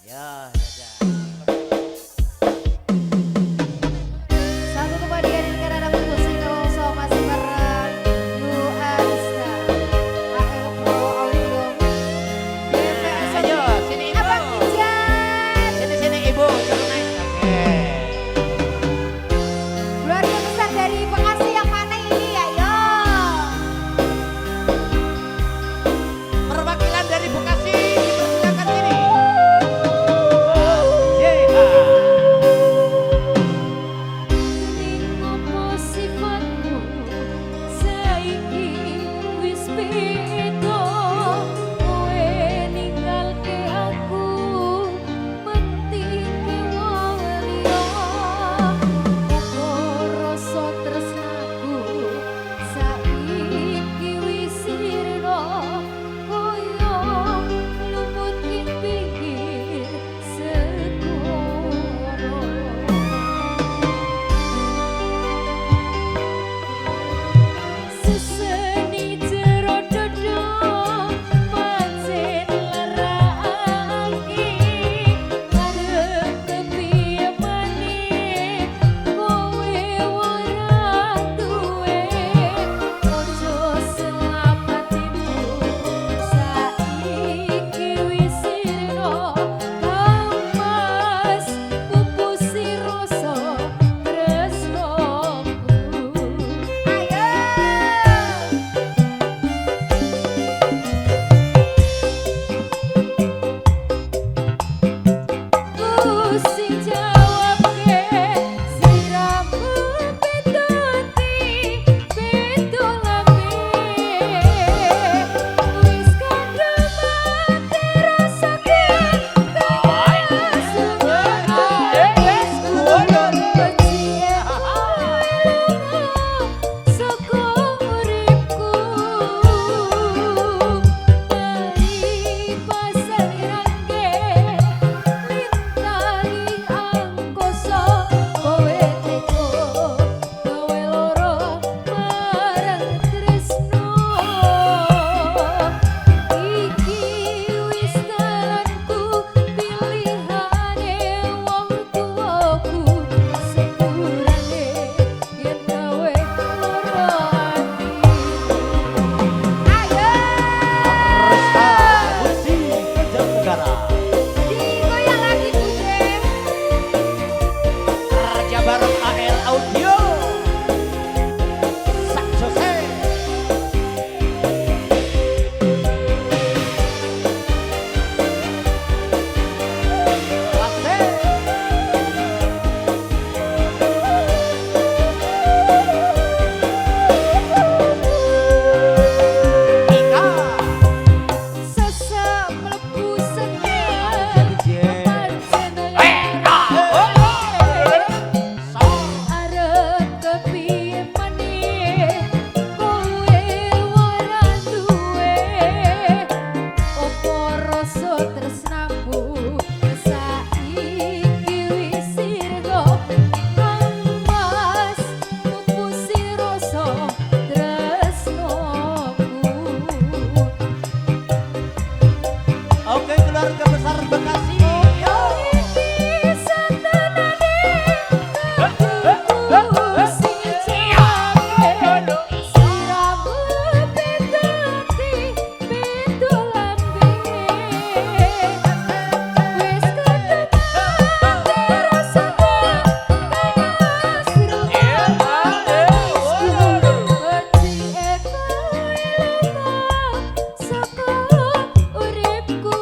Ya, ya, ya. Satu kemudian ini karena musik so masih bareng Luanska AL Pro Audio DPS Ayo, sini ibu. Abang Ijan Sini ibu, suruh naik. Oke. keluarga besar dari Bekasi yang mana ini ayo Perwakilan dari Bekasi dipersilakan sini. Yeah. Ning opo sifatmu saiki wis beda kowe ninggalke aku mentike wong liya opo rasa tresnaku saiki wis sirna koyo lumut ing pinggir segara Seseni jero dodo pancen larake arep kepiye maneh kowe ora duwe ojo selapatimu saiki wis sirna kamas pupusi rasa tresnoku ayo Pusing jawabke siramu bedoti bedo lambe wis kadung mati rasaku Soko uripku dari pasar rangge lintani angkoso kowe teko kowe loro marang tresno iki wis dalanku pilihane wong tuaku sepurane yen kowe loro ati Resta ayo Musik Jatinegara. digoyang lagi Bujeng Raja Barok AL Audio. Sak Jose. Ika. sesek mlebu seneng pancen arep kepiye maneh kowe ora duwe opo rasa tresnamu saiki wis sirna kamas pupusi rasa tresnoku Oke, keluarga besar Bekasi. Yo. Uripku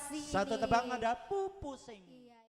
Bekasi Satu ini. tebang ada pupusing.